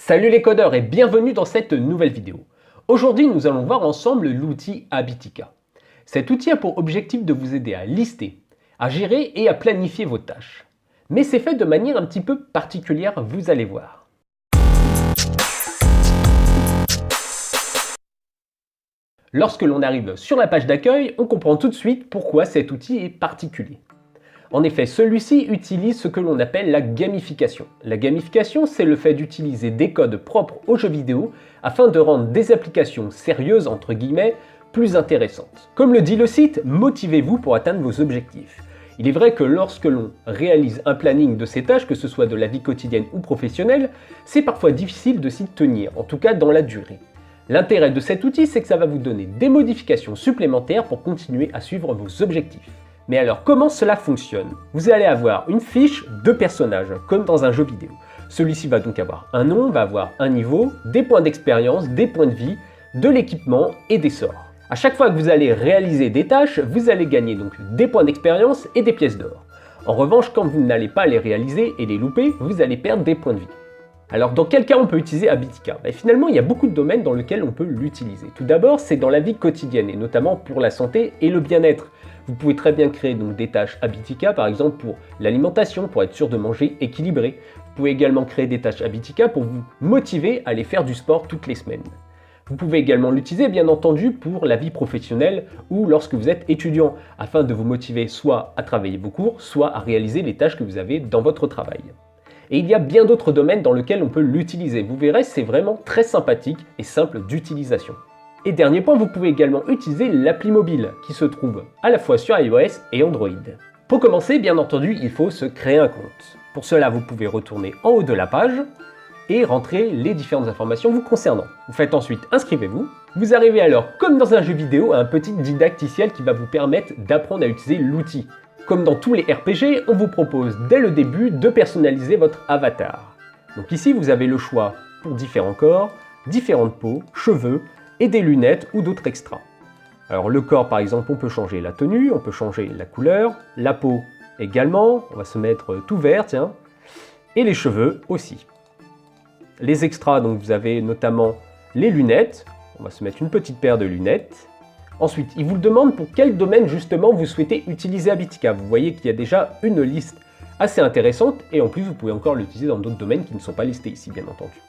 Salut les codeurs et bienvenue dans cette nouvelle vidéo. Aujourd'hui, nous allons voir ensemble l'outil Habitica. Cet outil a pour objectif de vous aider à lister, à gérer et à planifier vos tâches. Mais c'est fait de manière un petit peu particulière, vous allez voir. Lorsque l'on arrive sur la page d'accueil, on comprend tout de suite pourquoi cet outil est particulier. En effet, celui-ci utilise ce que l'on appelle la gamification. La gamification, c'est le fait d'utiliser des codes propres aux jeux vidéo afin de rendre des applications sérieuses, entre guillemets, plus intéressantes. Comme le dit le site, motivez-vous pour atteindre vos objectifs. Il est vrai que lorsque l'on réalise un planning de ces tâches, que ce soit de la vie quotidienne ou professionnelle, c'est parfois difficile de s'y tenir, en tout cas dans la durée. L'intérêt de cet outil, c'est que ça va vous donner des modifications supplémentaires pour continuer à suivre vos objectifs. Mais alors, comment cela fonctionne? Vous allez avoir une fiche de personnages, comme dans un jeu vidéo. Celui-ci va donc avoir un nom, va avoir un niveau, des points d'expérience, des points de vie, de l'équipement et des sorts. À chaque fois que vous allez réaliser des tâches, vous allez gagner donc des points d'expérience et des pièces d'or. En revanche, quand vous n'allez pas les réaliser et les louper, vous allez perdre des points de vie. Alors, dans quel cas on peut utiliser Habitica? Finalement, il y a beaucoup de domaines dans lesquels on peut l'utiliser. Tout d'abord, c'est dans la vie quotidienne, et notamment pour la santé et le bien-être. Vous pouvez très bien créer donc des tâches Habitica, par exemple pour l'alimentation, pour être sûr de manger équilibré. Vous pouvez également créer des tâches Habitica pour vous motiver à aller faire du sport toutes les semaines. Vous pouvez également l'utiliser bien entendu pour la vie professionnelle ou lorsque vous êtes étudiant, afin de vous motiver soit à travailler vos cours, soit à réaliser les tâches que vous avez dans votre travail. Et il y a bien d'autres domaines dans lesquels on peut l'utiliser. Vous verrez, c'est vraiment très sympathique et simple d'utilisation. Et dernier point, vous pouvez également utiliser l'appli mobile qui se trouve à la fois sur iOS et Android. Pour commencer, bien entendu, il faut se créer un compte. Pour cela, vous pouvez retourner en haut de la page et rentrer les différentes informations vous concernant. Vous faites ensuite inscrivez-vous. Vous arrivez alors, comme dans un jeu vidéo, à un petit didacticiel qui va vous permettre d'apprendre à utiliser l'outil. Comme dans tous les RPG, on vous propose dès le début de personnaliser votre avatar. Donc ici, vous avez le choix pour différents corps, différentes peaux, cheveux, et des lunettes ou d'autres extras. Alors le corps par exemple, on peut changer la tenue, on peut changer la couleur, la peau également, on va se mettre tout vert, tiens, et les cheveux aussi. Les extras, donc vous avez notamment les lunettes, on va se mettre une petite paire de lunettes. Ensuite, il vous demande pour quel domaine justement vous souhaitez utiliser Habitica. Vous voyez qu'il y a déjà une liste assez intéressante et en plus vous pouvez encore l'utiliser dans d'autres domaines qui ne sont pas listés ici bien entendu.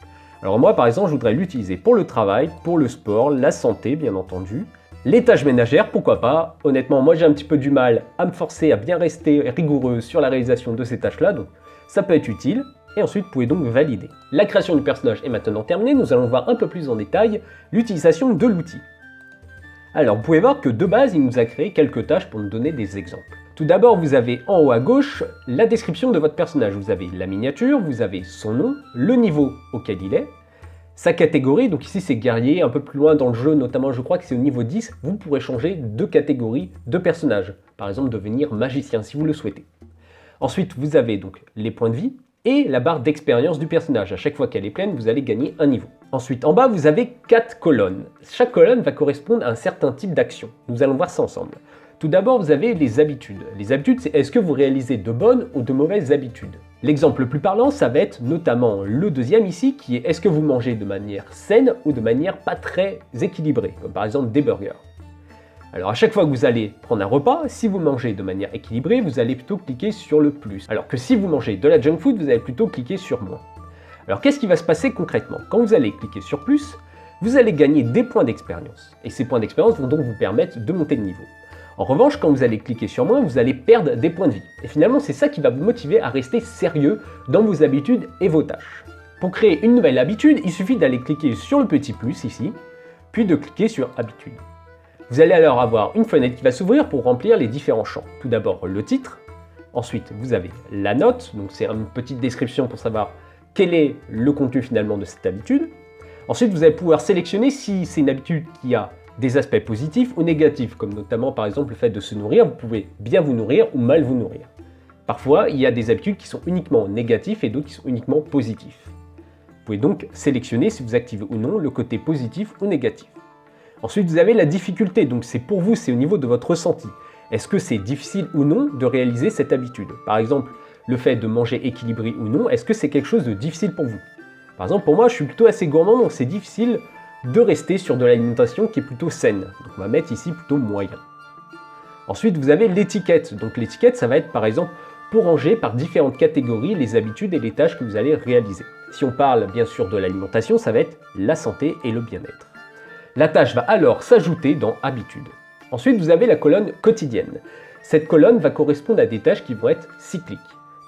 Alors moi par exemple je voudrais l'utiliser pour le travail, pour le sport, la santé bien entendu, les tâches ménagères pourquoi pas. Honnêtement moi j'ai un petit peu du mal à me forcer à bien rester rigoureux sur la réalisation de ces tâches là, donc ça peut être utile. Et ensuite vous pouvez donc valider. La création du personnage est maintenant terminée, nous allons voir un peu plus en détail l'utilisation de l'outil. Alors vous pouvez voir que de base il nous a créé quelques tâches pour nous donner des exemples. Tout d'abord, vous avez en haut à gauche la description de votre personnage. Vous avez la miniature, vous avez son nom, le niveau auquel il est, sa catégorie, donc ici c'est guerrier, un peu plus loin dans le jeu, notamment je crois que c'est au niveau 10, vous pourrez changer de catégorie de personnage. Par exemple devenir magicien si vous le souhaitez. Ensuite, vous avez donc les points de vie et la barre d'expérience du personnage. À chaque fois qu'elle est pleine, vous allez gagner un niveau. Ensuite, en bas, vous avez 4 colonnes. Chaque colonne va correspondre à un certain type d'action. Nous allons voir ça ensemble. Tout d'abord, vous avez les habitudes. Les habitudes, c'est est-ce que vous réalisez de bonnes ou de mauvaises habitudes? L'exemple le plus parlant, ça va être notamment le deuxième ici, qui est est-ce que vous mangez de manière saine ou de manière pas très équilibrée, comme par exemple des burgers. Alors à chaque fois que vous allez prendre un repas, si vous mangez de manière équilibrée, vous allez plutôt cliquer sur le plus. Alors que si vous mangez de la junk food, vous allez plutôt cliquer sur moins. Alors qu'est-ce qui va se passer concrètement? Quand vous allez cliquer sur plus, vous allez gagner des points d'expérience. Et ces points d'expérience vont donc vous permettre de monter de niveau. En revanche, quand vous allez cliquer sur moins, vous allez perdre des points de vie. Et finalement, c'est ça qui va vous motiver à rester sérieux dans vos habitudes et vos tâches. Pour créer une nouvelle habitude, il suffit d'aller cliquer sur le petit plus ici, puis de cliquer sur habitude. Vous allez alors avoir une fenêtre qui va s'ouvrir pour remplir les différents champs. Tout d'abord le titre, ensuite vous avez la note, donc c'est une petite description pour savoir quel est le contenu finalement de cette habitude. Ensuite vous allez pouvoir sélectionner si c'est une habitude qui a des aspects positifs ou négatifs, comme notamment par exemple le fait de se nourrir, vous pouvez bien vous nourrir ou mal vous nourrir. Parfois, il y a des habitudes qui sont uniquement négatives et d'autres qui sont uniquement positifs. Vous pouvez donc sélectionner si vous activez ou non le côté positif ou négatif. Ensuite, vous avez la difficulté, donc c'est pour vous, c'est au niveau de votre ressenti. Est-ce que c'est difficile ou non de réaliser cette habitude? Par exemple, le fait de manger équilibré ou non, est-ce que c'est quelque chose de difficile pour vous? Par exemple, pour moi, je suis plutôt assez gourmand, donc c'est difficile de rester sur de l'alimentation qui est plutôt saine. Donc on va mettre ici plutôt moyen. Ensuite, vous avez l'étiquette. Donc l'étiquette, ça va être par exemple pour ranger par différentes catégories les habitudes et les tâches que vous allez réaliser. Si on parle bien sûr de l'alimentation, ça va être la santé et le bien-être. La tâche va alors s'ajouter dans habitudes. Ensuite, vous avez la colonne quotidienne. Cette colonne va correspondre à des tâches qui vont être cycliques.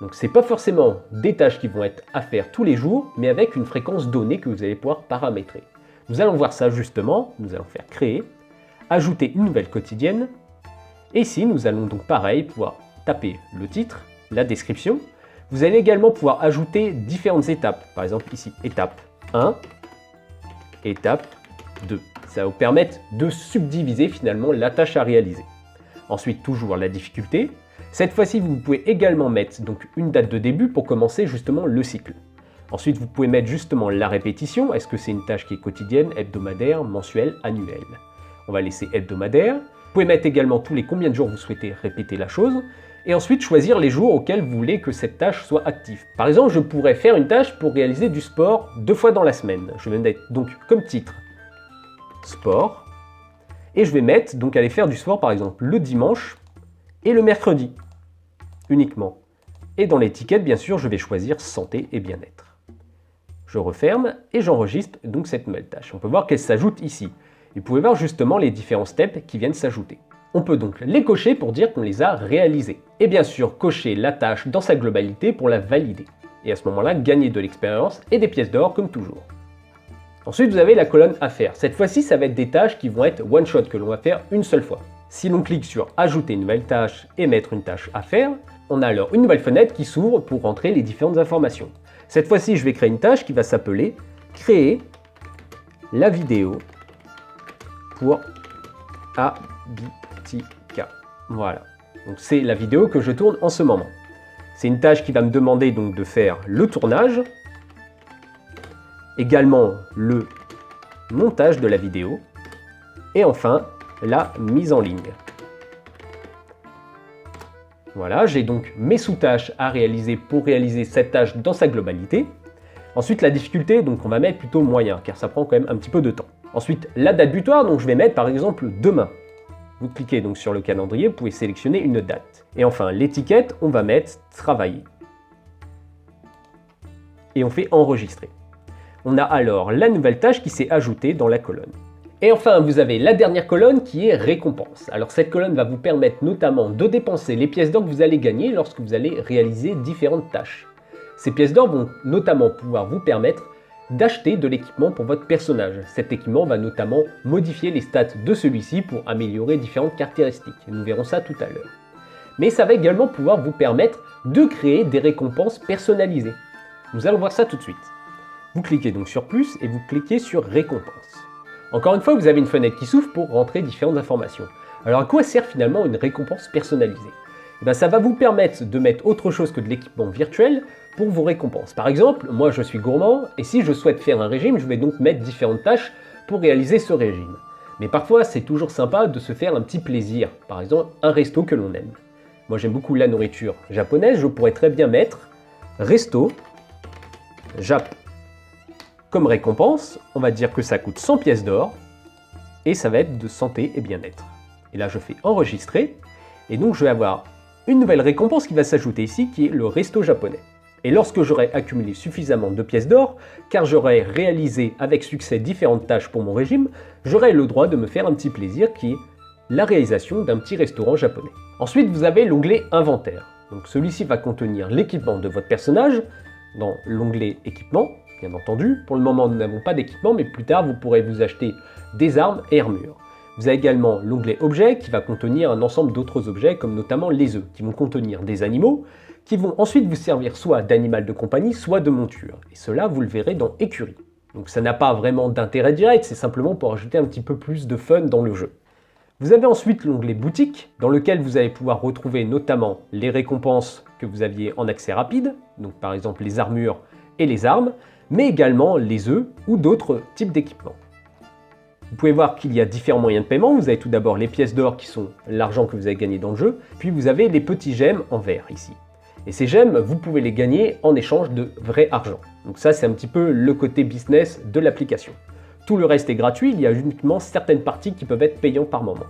Donc ce n'est pas forcément des tâches qui vont être à faire tous les jours, mais avec une fréquence donnée que vous allez pouvoir paramétrer. Nous allons voir ça justement, nous allons faire créer, ajouter une nouvelle quotidienne, et ici nous allons donc pareil pouvoir taper le titre, la description. Vous allez également pouvoir ajouter différentes étapes, par exemple ici, étape 1, étape 2. Ça va vous permettre de subdiviser finalement la tâche à réaliser. Ensuite, toujours la difficulté. Cette fois-ci, vous pouvez également mettre donc une date de début pour commencer justement le cycle. Ensuite, vous pouvez mettre justement la répétition. Est-ce que c'est une tâche qui est quotidienne, hebdomadaire, mensuelle, annuelle? On va laisser hebdomadaire. Vous pouvez mettre également tous les combien de jours vous souhaitez répéter la chose. Et ensuite, choisir les jours auxquels vous voulez que cette tâche soit active. Par exemple, je pourrais faire une tâche pour réaliser du sport 2 fois dans la semaine. Je vais mettre donc comme titre sport. Et je vais mettre donc aller faire du sport par exemple le dimanche et le mercredi uniquement. Et dans l'étiquette, bien sûr, je vais choisir santé et bien-être. Je referme et j'enregistre donc cette nouvelle tâche. On peut voir qu'elle s'ajoute ici. Et vous pouvez voir justement les différents steps qui viennent s'ajouter. On peut donc les cocher pour dire qu'on les a réalisés. Et bien sûr, cocher la tâche dans sa globalité pour la valider. Et à ce moment-là, gagner de l'expérience et des pièces d'or comme toujours. Ensuite, vous avez la colonne à faire. Cette fois-ci, ça va être des tâches qui vont être one shot, que l'on va faire une seule fois. Si l'on clique sur ajouter une nouvelle tâche et mettre une tâche à faire, on a alors une nouvelle fenêtre qui s'ouvre pour rentrer les différentes informations. Cette fois-ci, je vais créer une tâche qui va s'appeler créer la vidéo pour Habitica. Voilà. Donc c'est la vidéo que je tourne en ce moment. C'est une tâche qui va me demander donc de faire le tournage, également le montage de la vidéo et enfin la mise en ligne. Voilà, j'ai donc mes sous-tâches à réaliser pour réaliser cette tâche dans sa globalité. Ensuite, la difficulté, donc on va mettre plutôt moyen, car ça prend quand même un petit peu de temps. Ensuite, la date butoir, donc je vais mettre par exemple demain. Vous cliquez donc sur le calendrier, vous pouvez sélectionner une date. Et enfin, l'étiquette, on va mettre travailler. Et on fait enregistrer. On a alors la nouvelle tâche qui s'est ajoutée dans la colonne. Et enfin, vous avez la dernière colonne qui est récompense. Alors cette colonne va vous permettre notamment de dépenser les pièces d'or que vous allez gagner lorsque vous allez réaliser différentes tâches. Ces pièces d'or vont notamment pouvoir vous permettre d'acheter de l'équipement pour votre personnage. Cet équipement va notamment modifier les stats de celui-ci pour améliorer différentes caractéristiques. Nous verrons ça tout à l'heure. Mais ça va également pouvoir vous permettre de créer des récompenses personnalisées. Nous allons voir ça tout de suite. Vous cliquez donc sur plus et vous cliquez sur récompense. Encore une fois, vous avez une fenêtre qui s'ouvre pour rentrer différentes informations. Alors à quoi sert finalement une récompense personnalisée? Ça va vous permettre de mettre autre chose que de l'équipement virtuel pour vos récompenses. Par exemple, moi je suis gourmand et si je souhaite faire un régime, je vais donc mettre différentes tâches pour réaliser ce régime. Mais parfois, c'est toujours sympa de se faire un petit plaisir. Par exemple, un resto que l'on aime. Moi j'aime beaucoup la nourriture japonaise, je pourrais très bien mettre resto Jap. Comme récompense, on va dire que ça coûte 100 pièces d'or et ça va être de santé et bien-être. Et là, je fais enregistrer et donc je vais avoir une nouvelle récompense qui va s'ajouter ici qui est le resto japonais. Et lorsque j'aurai accumulé suffisamment de pièces d'or, car j'aurai réalisé avec succès différentes tâches pour mon régime, j'aurai le droit de me faire un petit plaisir qui est la réalisation d'un petit restaurant japonais. Ensuite, vous avez l'onglet inventaire. Donc celui-ci va contenir l'équipement de votre personnage dans l'onglet équipement. Bien entendu, pour le moment, nous n'avons pas d'équipement, mais plus tard, vous pourrez vous acheter des armes et armures. Vous avez également l'onglet Objets qui va contenir un ensemble d'autres objets, comme notamment les œufs, qui vont contenir des animaux, qui vont ensuite vous servir soit d'animal de compagnie, soit de monture. Et cela, vous le verrez dans Écurie. Donc ça n'a pas vraiment d'intérêt direct, c'est simplement pour ajouter un petit peu plus de fun dans le jeu. Vous avez ensuite l'onglet Boutique, dans lequel vous allez pouvoir retrouver notamment les récompenses que vous aviez en accès rapide, donc par exemple les armures et les armes, mais également les œufs ou d'autres types d'équipements. Vous pouvez voir qu'il y a différents moyens de paiement. Vous avez tout d'abord les pièces d'or qui sont l'argent que vous avez gagné dans le jeu, puis vous avez les petits gemmes en vert ici. Et ces gemmes, vous pouvez les gagner en échange de vrai argent. Donc ça, c'est un petit peu le côté business de l'application. Tout le reste est gratuit, il y a uniquement certaines parties qui peuvent être payantes par moment.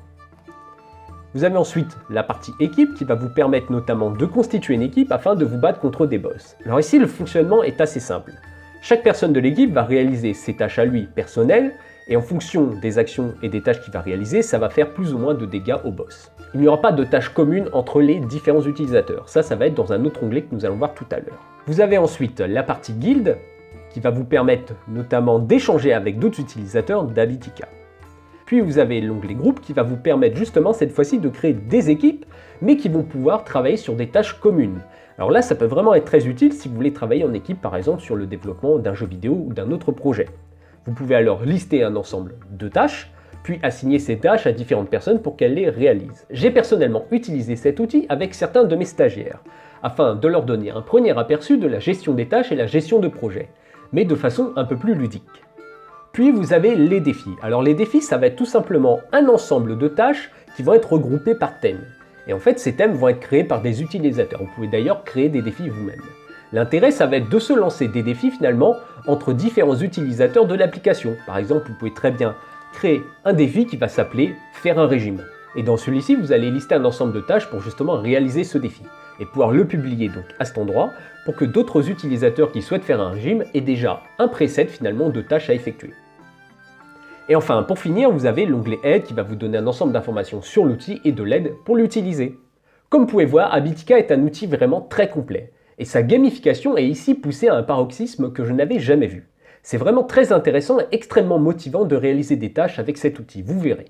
Vous avez ensuite la partie équipe qui va vous permettre notamment de constituer une équipe afin de vous battre contre des boss. Alors ici, le fonctionnement est assez simple. Chaque personne de l'équipe va réaliser ses tâches à lui personnelles, et en fonction des actions et des tâches qu'il va réaliser, ça va faire plus ou moins de dégâts au boss. Il n'y aura pas de tâches communes entre les différents utilisateurs. Ça va être dans un autre onglet que nous allons voir tout à l'heure. Vous avez ensuite la partie guilde, qui va vous permettre notamment d'échanger avec d'autres utilisateurs d'Avitica. Puis vous avez l'onglet groupe qui va vous permettre justement cette fois-ci de créer des équipes, mais qui vont pouvoir travailler sur des tâches communes. Alors là, ça peut vraiment être très utile si vous voulez travailler en équipe, par exemple sur le développement d'un jeu vidéo ou d'un autre projet. Vous pouvez alors lister un ensemble de tâches, puis assigner ces tâches à différentes personnes pour qu'elles les réalisent. J'ai personnellement utilisé cet outil avec certains de mes stagiaires, afin de leur donner un premier aperçu de la gestion des tâches et la gestion de projets, mais de façon un peu plus ludique. Puis vous avez les défis. Alors les défis, ça va être tout simplement un ensemble de tâches qui vont être regroupées par thème. Et en fait, ces thèmes vont être créés par des utilisateurs. Vous pouvez d'ailleurs créer des défis vous-même. L'intérêt, ça va être de se lancer des défis finalement entre différents utilisateurs de l'application. Par exemple, vous pouvez très bien créer un défi qui va s'appeler « Faire un régime ». Et dans celui-ci, vous allez lister un ensemble de tâches pour justement réaliser ce défi. Et pouvoir le publier donc à cet endroit pour que d'autres utilisateurs qui souhaitent faire un régime aient déjà un preset finalement de tâches à effectuer. Et enfin, pour finir, vous avez l'onglet Aide qui va vous donner un ensemble d'informations sur l'outil et de l'aide pour l'utiliser. Comme vous pouvez voir, Avitica est un outil vraiment très complet. Et sa gamification est ici poussée à un paroxysme que je n'avais jamais vu. C'est vraiment très intéressant et extrêmement motivant de réaliser des tâches avec cet outil, vous verrez.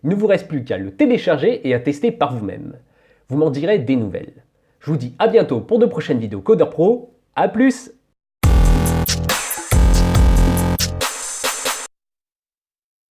Il ne vous reste plus qu'à le télécharger et à tester par vous-même. Vous m'en direz des nouvelles. Je vous dis à bientôt pour de prochaines vidéos Codeur Pro, à plus!